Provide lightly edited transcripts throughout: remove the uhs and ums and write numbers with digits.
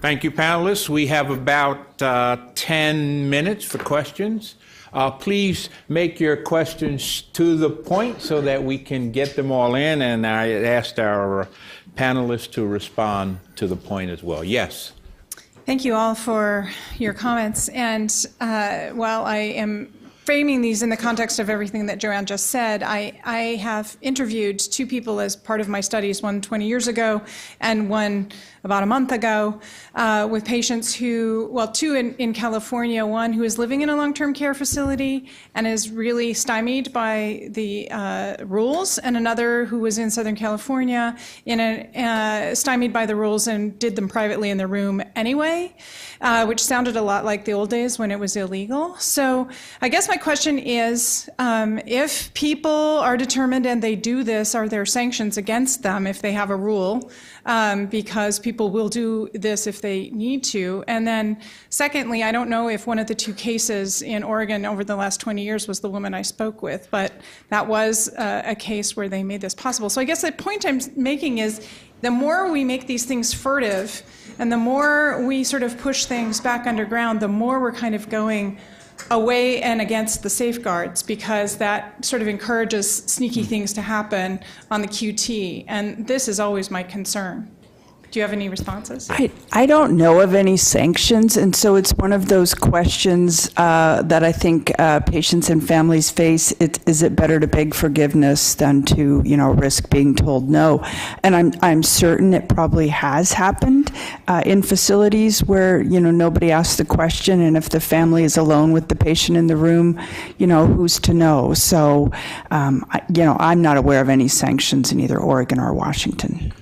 Thank you, panelists. We have about 10 minutes for questions. Please make your questions to the point so that we can get them all in, and I asked our panelists to respond to the point as well. Yes. Thank you all for your comments. And while I am framing these in the context of everything that Joanne just said, I have interviewed two people as part of my studies, one 20 years ago and one about a month ago, with patients who, well, two in California, one who is living in a long-term care facility and is really stymied by the rules, and another who was in Southern California stymied by the rules and did them privately in their room anyway, which sounded a lot like the old days when it was illegal. So I guess my question is, if people are determined and they do this, are there sanctions against them if they have a rule? Because people will do this if they need to. And then secondly, I don't know if one of the two cases in Oregon over the last 20 years was the woman I spoke with, but that was a case where they made this possible. So I guess the point I'm making is the more we make these things furtive and the more we sort of push things back underground, the more we're kind of going away and against the safeguards, because that sort of encourages sneaky things to happen on the QT. And this is always my concern. Do you have any responses? I don't know of any sanctions, and so it's one of those questions that I think patients and families face. Is it better to beg forgiveness than to, risk being told no? And I'm certain it probably has happened in facilities where, nobody asks the question, and if the family is alone with the patient in the room, who's to know? So, I'm not aware of any sanctions in either Oregon or Washington.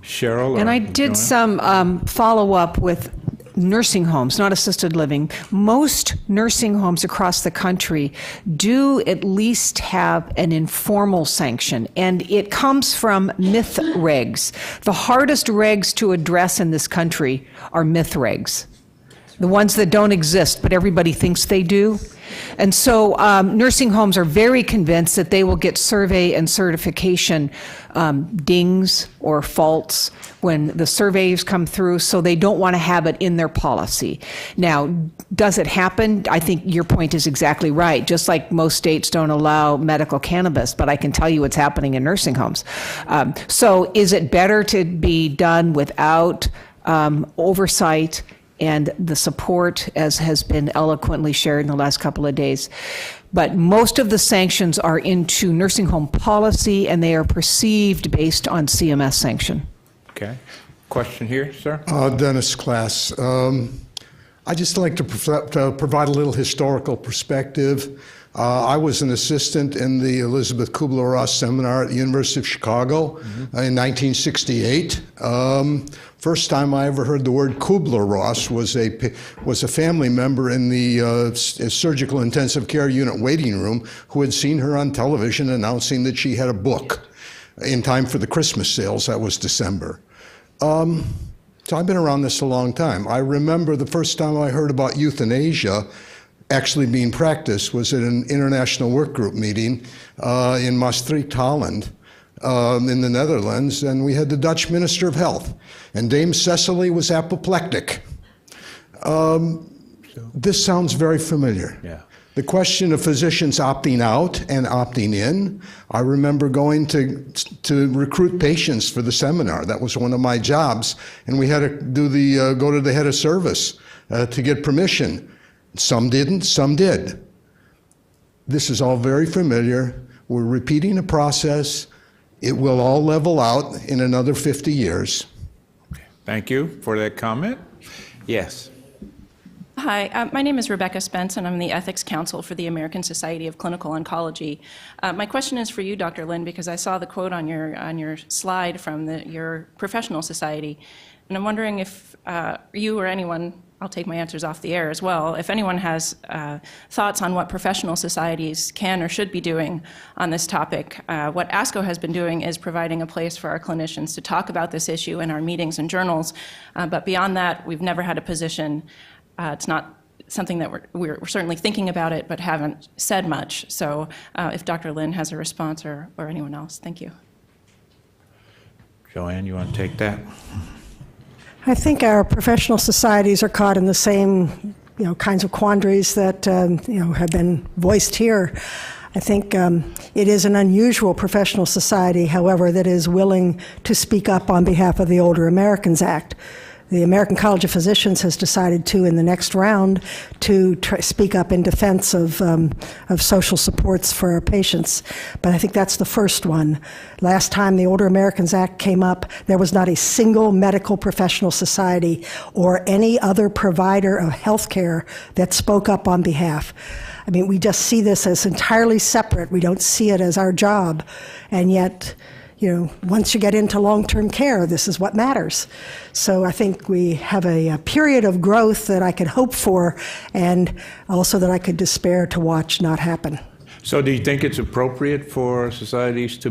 Cheryl? And I did some follow-up with nursing homes, not assisted living. Most nursing homes across the country do at least have an informal sanction, and it comes from myth regs. The hardest regs to address in this country are myth regs, the ones that don't exist, but everybody thinks they do. And so nursing homes are very convinced that they will get survey and certification dings or faults when the surveys come through, so they don't want to have it in their policy. Now, does it happen? I think your point is exactly right. Just like most states don't allow medical cannabis, but I can tell you what's happening in nursing homes. So is it better to be done without oversight and the support, as has been eloquently shared in the last couple of days? But most of the sanctions are into nursing home policy, and they are perceived based on CMS sanction. Okay. Question here, sir? Dennis Class. I'd just like to provide a little historical perspective. I was an assistant in the Elizabeth Kubler-Ross seminar at the University of Chicago in 1968. First time I ever heard the word Kubler-Ross was a family member in the surgical intensive care unit waiting room who had seen her on television announcing that she had a book in time for the Christmas sales. That was December. So I've been around this a long time. I remember the first time I heard about euthanasia actually being practiced was at an international work group meeting in Maastricht, Holland, in the Netherlands, and we had the Dutch Minister of Health, and Dame Cecily was apoplectic. This sounds very familiar. Yeah. The question of physicians opting out and opting in, I remember going to recruit patients for the seminar. That was one of my jobs, and we had to go to the head of service to get permission. Some didn't, some did. This is all very familiar. We're repeating a process. It will all level out in another 50 years. Okay. Thank you for that comment. Yes. Hi, my name is Rebecca Spence, and I'm the Ethics Counsel for the American Society of Clinical Oncology. My question is for you, Dr. Lin, because I saw the quote on your slide from your professional society, and I'm wondering if you or anyone, I'll take my answers off the air as well, if anyone has thoughts on what professional societies can or should be doing on this topic. What ASCO has been doing is providing a place for our clinicians to talk about this issue in our meetings and journals, but beyond that, we've never had a position. It's not something that we're certainly thinking about it, but haven't said much. So if Dr. Lin has a response or anyone else, thank you. Joanne, you want to take that? I think our professional societies are caught in the same, kinds of quandaries that, have been voiced here. I think it is an unusual professional society, however, that is willing to speak up on behalf of the Older Americans Act. The American College of Physicians has decided to, in the next round, to speak up in defense of social supports for our patients. But I think that's the first one. Last time the Older Americans Act came up, there was not a single medical professional society or any other provider of health care that spoke up on behalf. I mean, we just see this as entirely separate. We don't see it as our job. And yet, once you get into long-term care, this is what matters. So I think we have a period of growth that I could hope for, and also that I could despair to watch not happen. So do you think it's appropriate for societies to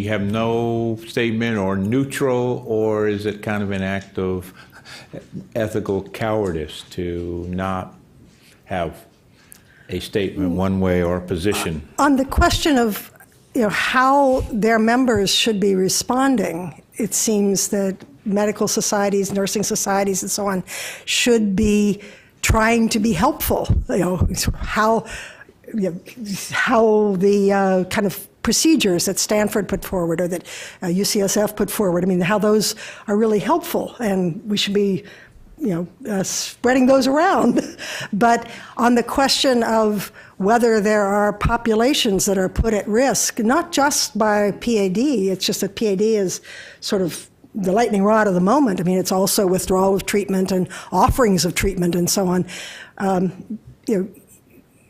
have no statement or neutral, or is it kind of an act of ethical cowardice to not have a statement one way or a position? On the question of how their members should be responding, it seems that medical societies, nursing societies, and so on should be trying to be helpful. How the kind of procedures that Stanford put forward or that UCSF put forward, how those are really helpful, and we should be spreading those around. But on the question of whether there are populations that are put at risk, not just by PAD, it's just that PAD is sort of the lightning rod of the moment. It's also withdrawal of treatment and offerings of treatment and so on.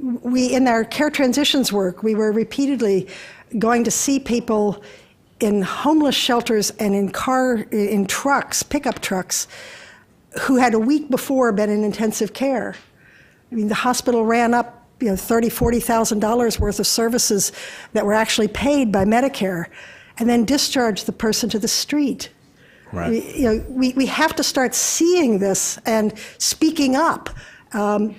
We, in our care transitions work, we were repeatedly going to see people in homeless shelters and in trucks, pickup trucks, who had a week before been in intensive care. The hospital ran up $30,000, $40,000 worth of services that were actually paid by Medicare, and then discharged the person to the street. Right. We have to start seeing this and speaking up,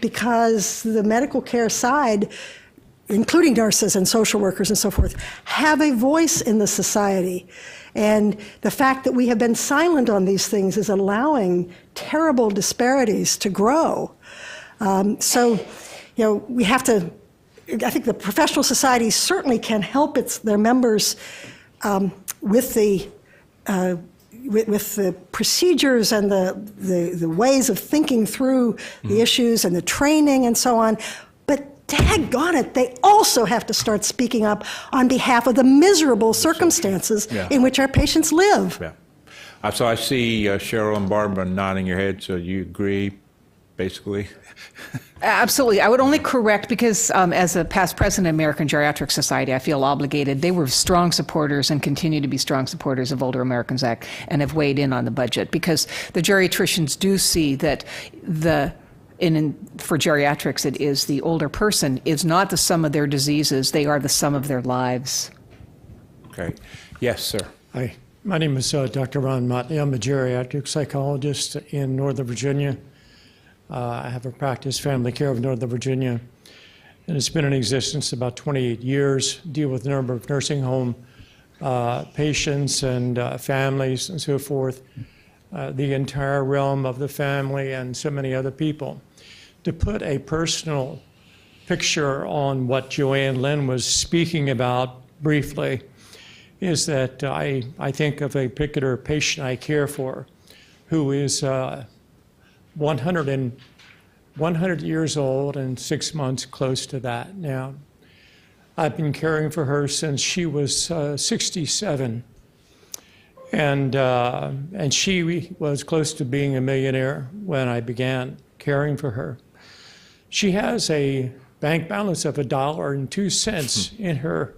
because the medical care side, including nurses and social workers and so forth, have a voice in the society. And the fact that we have been silent on these things is allowing terrible disparities to grow. We have to, I think the professional societies certainly can help their members with the procedures and the ways of thinking through the issues and the training and so on. But daggone it, they also have to start speaking up on behalf of the miserable circumstances in which our patients live. Yeah. So I see Cheryl and Barbara nodding your head, so you agree, basically? Absolutely. I would only correct because as a past president of American Geriatric Society, I feel obligated. They were strong supporters and continue to be strong supporters of Older Americans Act and have weighed in on the budget, because the geriatricians do see that for geriatrics, it is the older person is not the sum of their diseases, they are the sum of their lives. Okay. Yes, sir. Hi. My name is Dr. Ron Motley. I'm a geriatric psychologist in Northern Virginia. I have a practice, family care of Northern Virginia, and it's been in existence about 28 years, deal with a number of nursing home patients and families and so forth, the entire realm of the family and so many other people. To put a personal picture on what Joanne Lynn was speaking about briefly, is that I think of a particular patient I care for who is 100 years old and 6 months, close to that now. I've been caring for her since she was 67. And she was close to being a millionaire when I began caring for her. She has a bank balance of $1.02 in her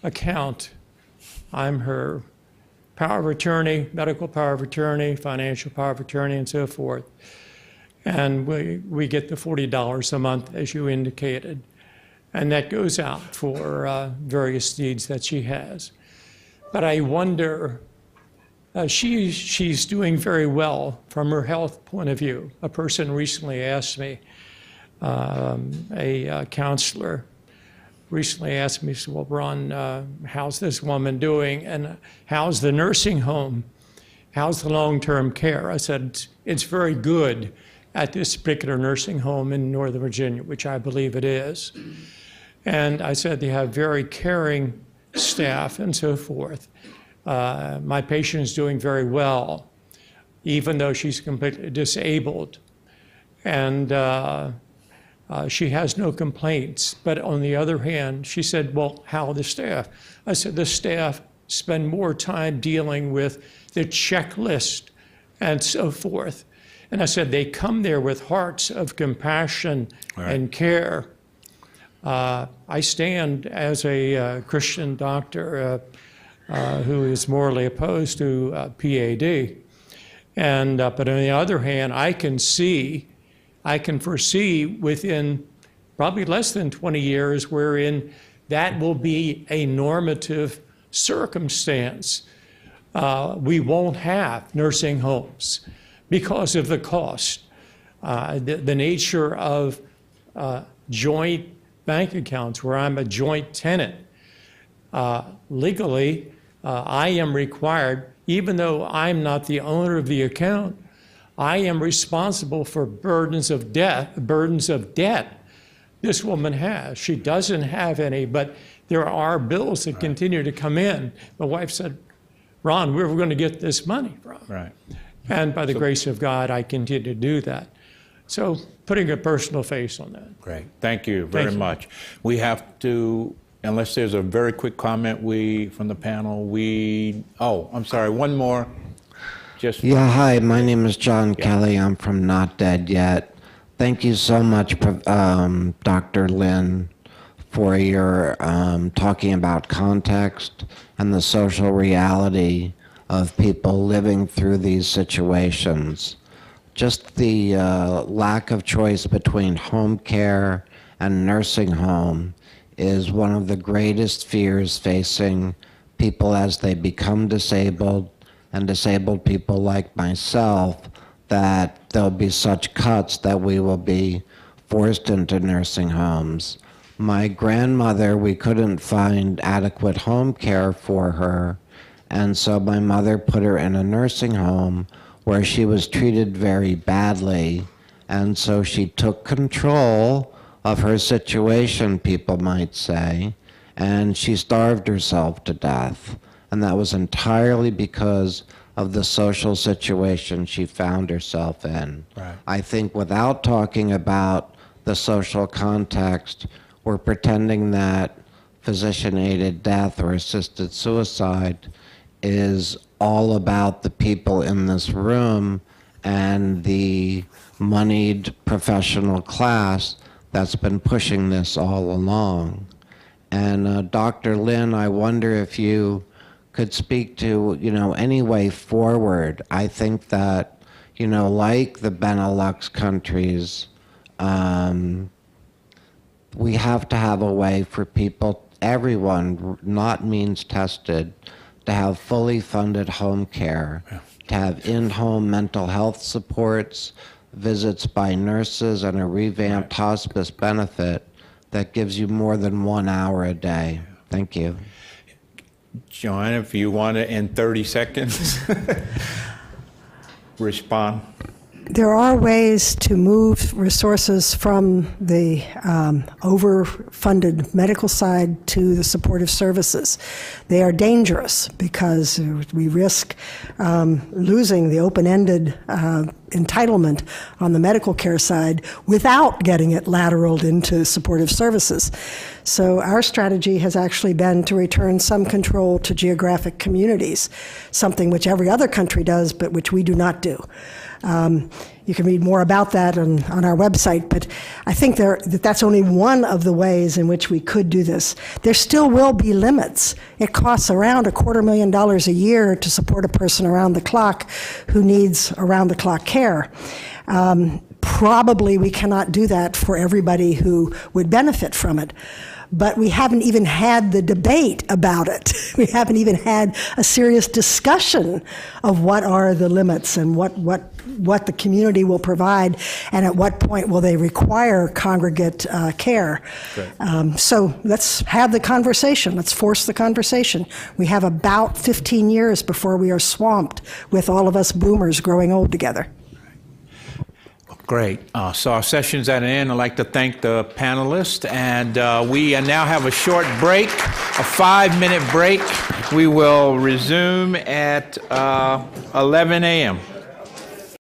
account. I'm her power of attorney, medical power of attorney, financial power of attorney, and so forth. And we get the $40 a month, as you indicated. And that goes out for various needs that she has. But I wonder, she's doing very well from her health point of view. A person recently asked me, a counselor recently asked me, said, well, Ron, how's this woman doing? And how's the nursing home? how's the long-term care? I said, it's very good at this particular nursing home in Northern Virginia, which I believe it is. And I said, they have very caring staff and so forth. My patient is doing very well, even though she's completely disabled. And she has no complaints. But on the other hand, she said, well, how are the staff? I said, the staff spend more time dealing with the checklist and so forth. And I said, they come there with hearts of compassion and care. I stand as a Christian doctor who is morally opposed to PAD. And, but on the other hand, I can foresee within probably less than 20 years wherein that will be a normative circumstance. We won't have nursing homes because of the cost. The nature of joint bank accounts where I'm a joint tenant. Legally, I am required, even though I'm not the owner of the account, I am responsible for burdens of debt this woman has. She doesn't have any, but there are bills that continue to come in. My wife said, Ron, where are we going to get this money from? Right. And by the grace of God, I continue to do that. So putting a personal face on that. Great. Thank you very much. We have to, unless there's a very quick comment from the panel, I'm sorry, one more. Yeah, hi, my name is John Kelly. I'm from Not Dead Yet. Thank you so much, Dr. Lynn, for your talking about context and the social reality of people living through these situations. Just the lack of choice between home care and nursing home is one of the greatest fears facing people as they become disabled, and disabled people like myself, that there'll be such cuts that we will be forced into nursing homes. My grandmother, we couldn't find adequate home care for her, and so my mother put her in a nursing home where she was treated very badly, and so she took control of her situation, people might say, and she starved herself to death. And that was entirely because of the social situation she found herself in. Right. I think without talking about the social context, we're pretending that physician-aided death or assisted suicide is all about the people in this room and the moneyed professional class that's been pushing this all along. And Dr. Lynn, I wonder if you could speak to, any way forward. I think that, like the Benelux countries, we have to have a way for people, everyone, not means tested, to have fully funded home care, to have in-home mental health supports, visits by nurses, and a revamped hospice benefit that gives you more than 1 hour a day. Thank you. John, if you want to, in 30 seconds, respond. There are ways to move resources from the overfunded medical side to the supportive services. They are dangerous because we risk losing the open-ended entitlement on the medical care side without getting it lateraled into supportive services. So our strategy has actually been to return some control to geographic communities, something which every other country does, but which we do not do. You can read more about that on our website, but I think that's only one of the ways in which we could do this. There still will be limits. It costs around $250,000 a year to support a person around the clock who needs around-the-clock care. Probably we cannot do that for everybody who would benefit from it. but we haven't even had the debate about it. We haven't even had a serious discussion of what are the limits and what the community will provide, and at what point will they require congregate care. So let's have the conversation. Let's force the conversation. We have about 15 years before we are swamped with all of us boomers growing old together. Great. So our session's at an end. I'd like to thank the panelists, and we now have a short break, a 5-minute break. We will resume at 11 a.m.